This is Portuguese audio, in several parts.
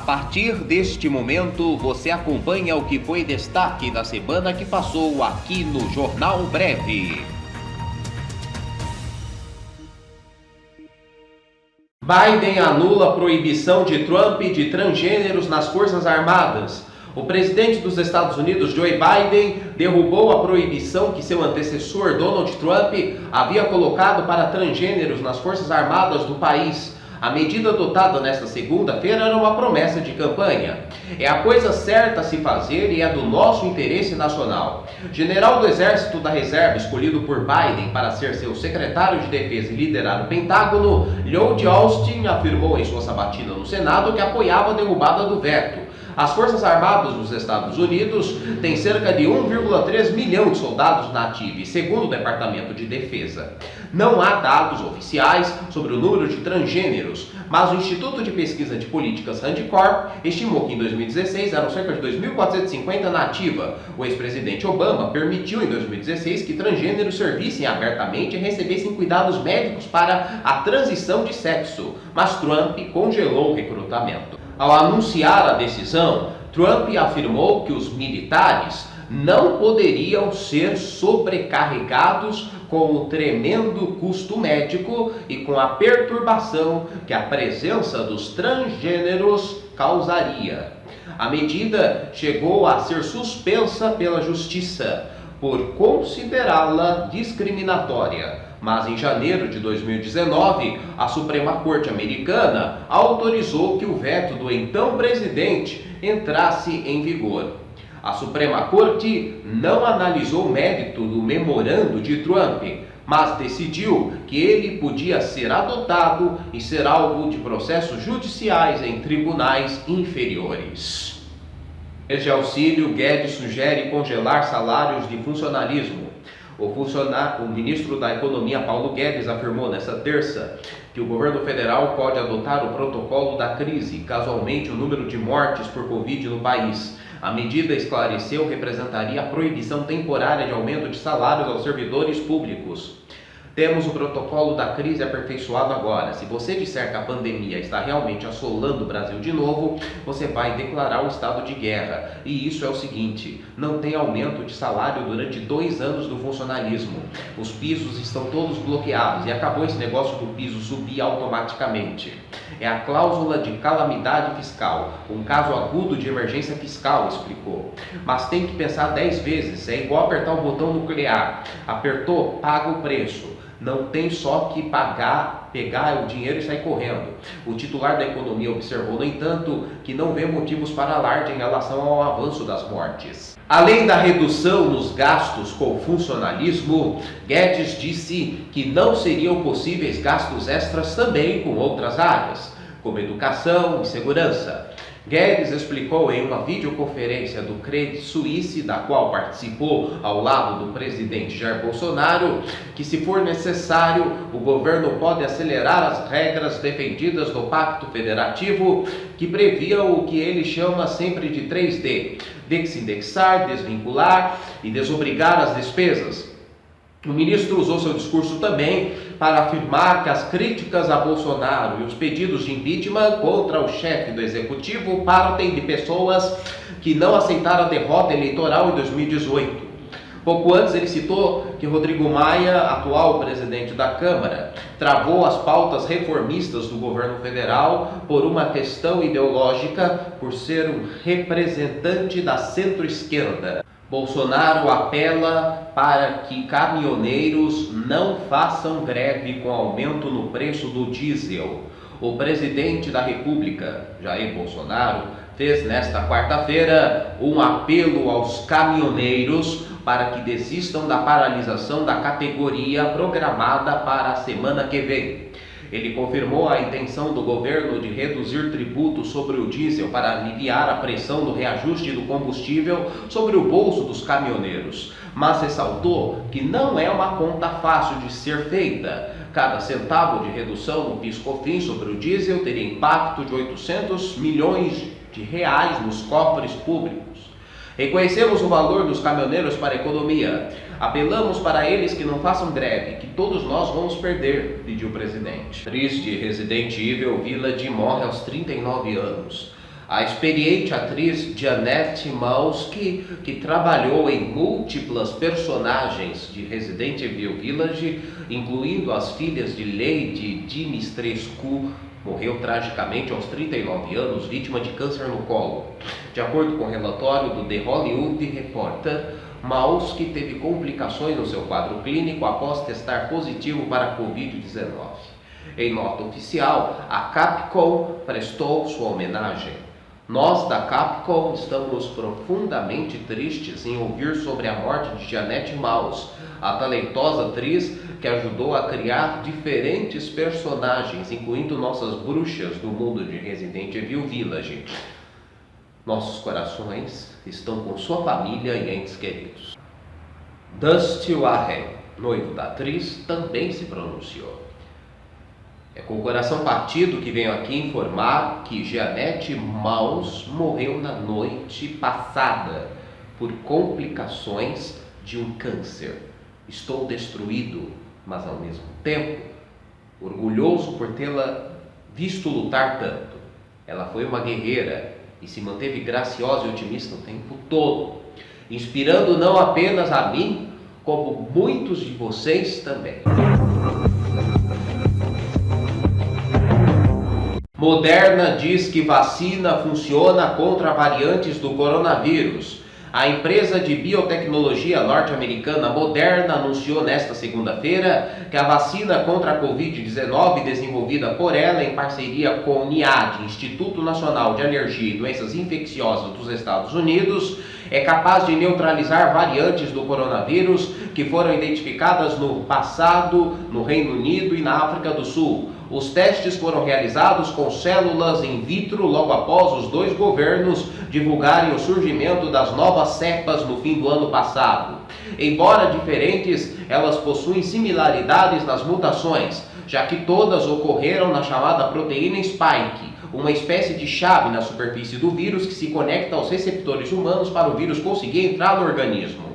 partir deste momento, você acompanha o que foi destaque na semana que passou aqui no Jornal Breve. Biden anula a proibição de Trump de transgêneros nas Forças Armadas. O presidente dos Estados Unidos, Joe Biden, derrubou a proibição que seu antecessor, Donald Trump, havia colocado para transgêneros nas Forças Armadas do país. A medida adotada nesta segunda-feira era uma promessa de campanha. É a coisa certa a se fazer e é do nosso interesse nacional. General do Exército da Reserva, escolhido por Biden para ser seu secretário de Defesa e liderar o Pentágono, Lloyd Austin afirmou em sua sabatina no Senado que apoiava a derrubada do veto. As Forças Armadas dos Estados Unidos têm cerca de 1,3 milhão de soldados na ativa, segundo o Departamento de Defesa. Não há dados oficiais sobre o número de transgêneros, mas o Instituto de Pesquisa de Políticas Rand Corp estimou que em 2016 eram cerca de 2.450 na ativa. O ex-presidente Obama permitiu em 2016 que transgêneros servissem abertamente e recebessem cuidados médicos para a transição de sexo, mas Trump congelou o recrutamento. Ao anunciar a decisão, Trump afirmou que os militares não poderiam ser sobrecarregados com o tremendo custo médico e com a perturbação que a presença dos transgêneros causaria. A medida chegou a ser suspensa pela Justiça por considerá-la discriminatória. Mas em janeiro de 2019, a Suprema Corte Americana autorizou que o veto do então presidente entrasse em vigor. A Suprema Corte não analisou o mérito do memorando de Trump, mas decidiu que ele podia ser adotado e ser alvo de processos judiciais em tribunais inferiores. Desde auxílio, Guedes sugere congelar salários de funcionalismo. O ministro da Economia, Paulo Guedes, afirmou nesta terça que o governo federal pode adotar o protocolo da crise, caso aumente o número de mortes por Covid no país. A medida, esclareceu, representaria a proibição temporária de aumento de salários aos servidores públicos. Temos o protocolo da crise aperfeiçoado agora. Se você disser que a pandemia está realmente assolando o Brasil de novo, você vai declarar o estado de guerra. E isso é o seguinte: não tem aumento de salário durante 2 anos do funcionalismo. Os pisos estão todos bloqueados e acabou esse negócio do piso subir automaticamente. É a cláusula de calamidade fiscal, um caso agudo de emergência fiscal, explicou. Mas tem que pensar 10 vezes, é igual apertar o botão nuclear. Apertou, paga o preço. Não tem só que pegar o dinheiro e sair correndo. O titular da economia observou, no entanto, que não vê motivos para alarde em relação ao avanço das mortes. Além da redução nos gastos com funcionalismo, Guedes disse que não seriam possíveis gastos extras também com outras áreas, como educação e segurança. Guedes explicou em uma videoconferência do Credit Suisse, da qual participou ao lado do presidente Jair Bolsonaro, que se for necessário, o governo pode acelerar as regras defendidas no Pacto Federativo, que previa o que ele chama sempre de 3D: desindexar, desvincular e desobrigar as despesas. O ministro usou seu discurso também para afirmar que as críticas a Bolsonaro e os pedidos de impeachment contra o chefe do executivo partem de pessoas que não aceitaram a derrota eleitoral em 2018. Pouco antes ele citou que Rodrigo Maia, atual presidente da Câmara, travou as pautas reformistas do governo federal por uma questão ideológica, por ser um representante da centro-esquerda. Bolsonaro apela para que caminhoneiros não façam greve com aumento no preço do diesel. O presidente da República, Jair Bolsonaro, fez nesta quarta-feira um apelo aos caminhoneiros para que desistam da paralisação da categoria programada para a semana que vem. Ele confirmou a intenção do governo de reduzir tributos sobre o diesel para aliviar a pressão do reajuste do combustível sobre o bolso dos caminhoneiros, mas ressaltou que não é uma conta fácil de ser feita. Cada centavo de redução no PIS/COFINS sobre o diesel teria impacto de 800 milhões de reais nos cofres públicos. Reconhecemos o valor dos caminhoneiros para a economia. Apelamos para eles que não façam greve, que todos nós vamos perder, pediu o presidente. Triste, Resident Evil Village morre aos 39 anos. A experiente atriz Janet Malski, que trabalhou em múltiplas personagens de Resident Evil Village, incluindo as filhas de Lady Dimitrescu, morreu tragicamente aos 39 anos, vítima de câncer no colo. De acordo com o relatório do The Hollywood Reporter, Malski teve complicações no seu quadro clínico após testar positivo para a Covid-19. Em nota oficial, a Capcom prestou sua homenagem. Nós da Capcom estamos profundamente tristes em ouvir sobre a morte de Janet Maus, a talentosa atriz que ajudou a criar diferentes personagens, incluindo nossas bruxas do mundo de Resident Evil Village. Nossos corações estão com sua família e entes queridos. Dusty Warren, noivo da atriz, também se pronunciou. É com o coração partido que venho aqui informar que Janet Maus morreu na noite passada por complicações de um câncer. Estou destruído, mas ao mesmo tempo orgulhoso por tê-la visto lutar tanto. Ela foi uma guerreira e se manteve graciosa e otimista o tempo todo, inspirando não apenas a mim, como muitos de vocês também. Moderna diz que vacina funciona contra variantes do coronavírus. A empresa de biotecnologia norte-americana Moderna anunciou nesta segunda-feira que a vacina contra a Covid-19 desenvolvida por ela em parceria com o NIAID, Instituto Nacional de Alergia e Doenças Infecciosas dos Estados Unidos, é capaz de neutralizar variantes do coronavírus que foram identificadas no passado no Reino Unido e na África do Sul. Os testes foram realizados com células in vitro logo após os dois governos divulgarem o surgimento das novas cepas no fim do ano passado. Embora diferentes, elas possuem similaridades nas mutações, já que todas ocorreram na chamada proteína spike, uma espécie de chave na superfície do vírus que se conecta aos receptores humanos para o vírus conseguir entrar no organismo.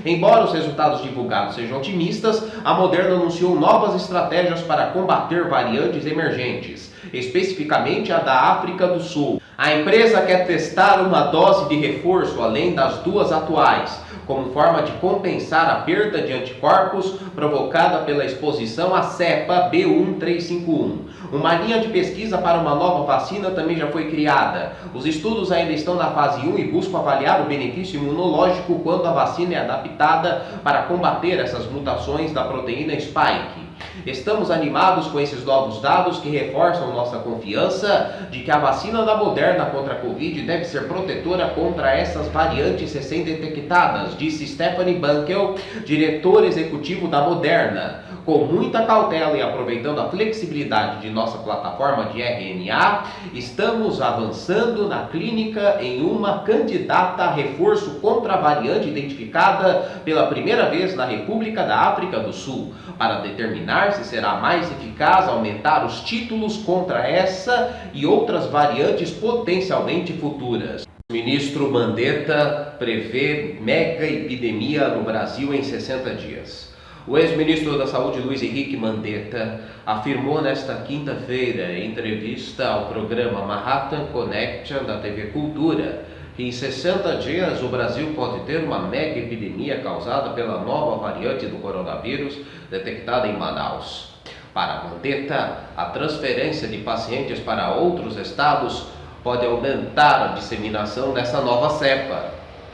Embora os resultados divulgados sejam otimistas, a Moderna anunciou novas estratégias para combater variantes emergentes, especificamente a da África do Sul. A empresa quer testar uma dose de reforço além das duas atuais, como forma de compensar a perda de anticorpos provocada pela exposição à cepa B1351. Uma linha de pesquisa para uma nova vacina também já foi criada. Os estudos ainda estão na fase 1 e buscam avaliar o benefício imunológico quando a vacina é adaptada para combater essas mutações da proteína spike. Estamos animados com esses novos dados que reforçam nossa confiança de que a vacina da Moderna contra a Covid deve ser protetora contra essas variantes recém-detectadas, disse Stephanie Bankel, diretor executivo da Moderna. Com muita cautela e aproveitando a flexibilidade de nossa plataforma de RNA, estamos avançando na clínica em uma candidata a reforço contra a variante identificada pela primeira vez na República da África do Sul, para determinar se será mais eficaz aumentar os títulos contra essa e outras variantes potencialmente futuras. O ministro Mandetta prevê mega epidemia no Brasil em 60 dias. O ex-ministro da Saúde, Luiz Henrique Mandetta, afirmou nesta quinta-feira, em entrevista ao programa Manhattan Connection da TV Cultura, que em 60 dias o Brasil pode ter uma mega epidemia causada pela nova variante do coronavírus detectada em Manaus. Para Mandetta, a transferência de pacientes para outros estados pode aumentar a disseminação dessa nova cepa.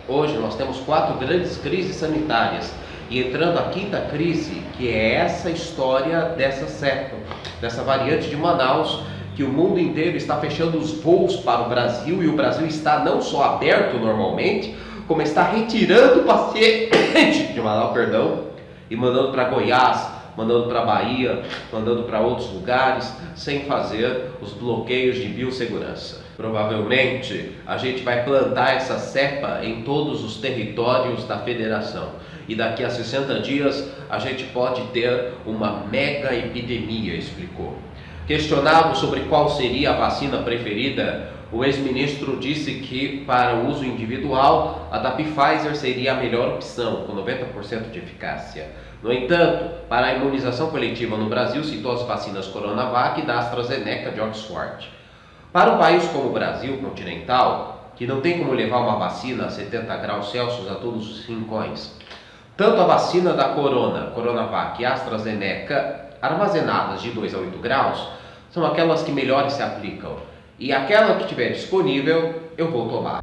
Hoje nós temos 4 grandes crises sanitárias e entrando a quinta crise, que é essa história dessa cepa, dessa variante de Manaus, que o mundo inteiro está fechando os voos para o Brasil e o Brasil está não só aberto normalmente, como está retirando pacientes de Manaus, e mandando para Goiás, mandando para Bahia, mandando para outros lugares, sem fazer os bloqueios de biossegurança. Provavelmente a gente vai plantar essa cepa em todos os territórios da federação e daqui a 60 dias a gente pode ter uma mega epidemia, explicou. Questionado sobre qual seria a vacina preferida, o ex-ministro disse que para o uso individual a da Pfizer seria a melhor opção, com 90% de eficácia. No entanto, para a imunização coletiva no Brasil, citou as vacinas Coronavac e da AstraZeneca de Oxford. Para um país como o Brasil continental, que não tem como levar uma vacina a 70 graus Celsius a todos os rincões, tanto a vacina da Coronavac e AstraZeneca, armazenadas de 2 a 8 graus, são aquelas que melhores se aplicam. E aquela que tiver disponível, eu vou tomar.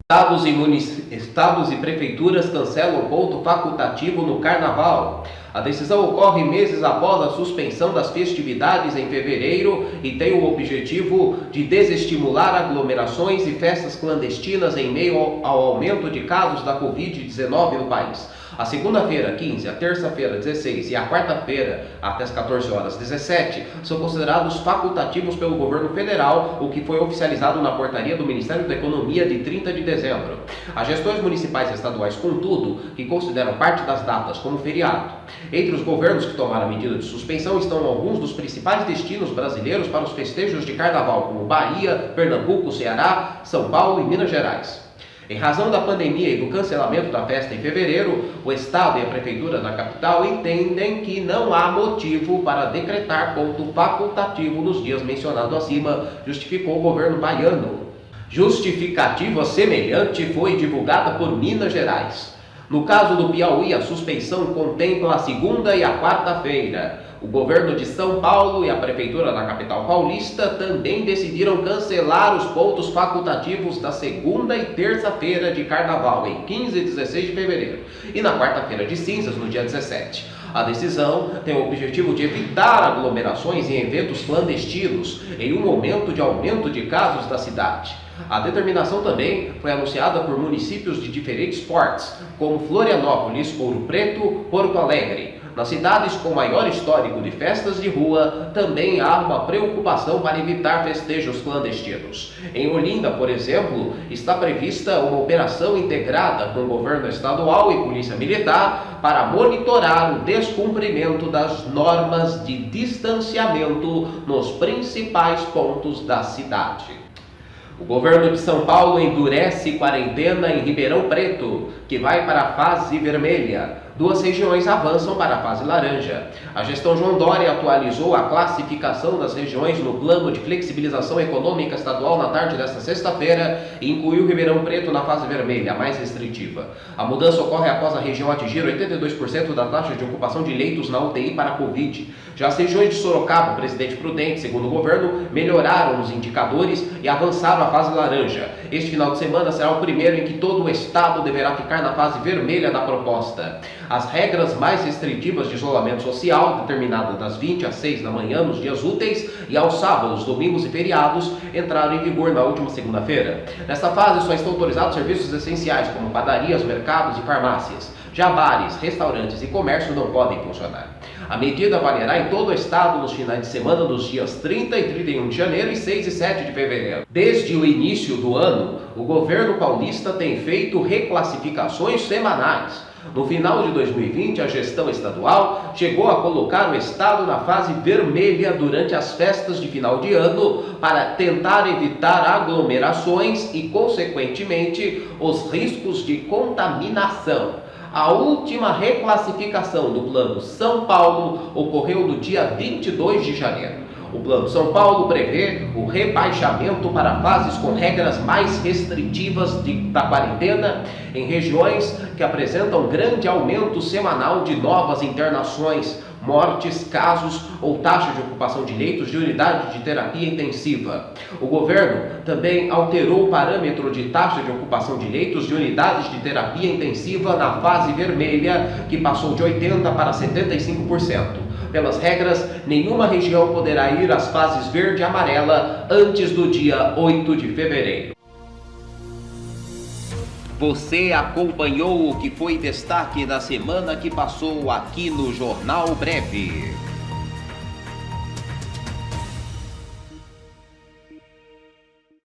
Estados e prefeituras cancelam o ponto facultativo no Carnaval. A decisão ocorre meses após a suspensão das festividades em fevereiro e tem o objetivo de desestimular aglomerações e festas clandestinas em meio ao aumento de casos da Covid-19 no país. A segunda-feira, 15, a terça-feira, 16 e a quarta-feira, até as 14 horas, 17, são considerados facultativos pelo governo federal, o que foi oficializado na portaria do Ministério da Economia de 30 de dezembro. As gestões municipais e estaduais, contudo, que consideram parte das datas como feriado. Entre os governos que tomaram a medida de suspensão estão alguns dos principais destinos brasileiros para os festejos de carnaval, como Bahia, Pernambuco, Ceará, São Paulo e Minas Gerais. Em razão da pandemia e do cancelamento da festa em fevereiro, o Estado e a Prefeitura da capital entendem que não há motivo para decretar ponto facultativo nos dias mencionados acima, justificou o governo baiano. Justificativa semelhante foi divulgada por Minas Gerais. No caso do Piauí, a suspensão contempla a segunda e a quarta-feira. O governo de São Paulo e a prefeitura da capital paulista também decidiram cancelar os pontos facultativos da segunda e terça-feira de carnaval, em 15 e 16 de fevereiro, e na quarta-feira de cinzas, no dia 17. A decisão tem o objetivo de evitar aglomerações em eventos clandestinos em um momento de aumento de casos da cidade. A determinação também foi anunciada por municípios de diferentes portes, como Florianópolis, Ouro Preto, Porto Alegre. Nas cidades com maior histórico de festas de rua, também há uma preocupação para evitar festejos clandestinos. Em Olinda, por exemplo, está prevista uma operação integrada com o governo estadual e polícia militar para monitorar o descumprimento das normas de distanciamento nos principais pontos da cidade. O governo de São Paulo endurece quarentena em Ribeirão Preto, que vai para a fase vermelha. Duas regiões avançam para a fase laranja. A gestão João Dória atualizou a classificação das regiões no plano de flexibilização econômica estadual na tarde desta sexta-feira e incluiu Ribeirão Preto na fase vermelha, a mais restritiva. A mudança ocorre após a região atingir 82% da taxa de ocupação de leitos na UTI para a Covid. Já as regiões de Sorocaba, Presidente Prudente, segundo o governo, melhoraram os indicadores e avançaram à fase laranja. Este final de semana será o primeiro em que todo o estado deverá ficar na fase vermelha da proposta. As regras mais restritivas de isolamento social, determinadas das 20 às 6 da manhã nos dias úteis e aos sábados, domingos e feriados, entraram em vigor na última segunda-feira. Nesta fase só estão autorizados serviços essenciais, como padarias, mercados e farmácias. Já bares, restaurantes e comércio não podem funcionar. A medida valerá em todo o estado nos finais de semana dos dias 30 e 31 de janeiro e 6 e 7 de fevereiro. Desde o início do ano, o governo paulista tem feito reclassificações semanais. No final de 2020, a gestão estadual chegou a colocar o estado na fase vermelha durante as festas de final de ano para tentar evitar aglomerações e, consequentemente, os riscos de contaminação. A última reclassificação do Plano São Paulo ocorreu no dia 22 de janeiro. O Plano São Paulo prevê o rebaixamento para fases com regras mais restritivas da quarentena em regiões que apresentam grande aumento semanal de novas internações, mortes, casos ou taxa de ocupação de leitos de unidade de terapia intensiva. O governo também alterou o parâmetro de taxa de ocupação de leitos de unidades de terapia intensiva na fase vermelha, que passou de 80% para 75%. Pelas regras, nenhuma região poderá ir às fases verde e amarela antes do dia 8 de fevereiro. Você acompanhou o que foi destaque da semana que passou aqui no Jornal Breve.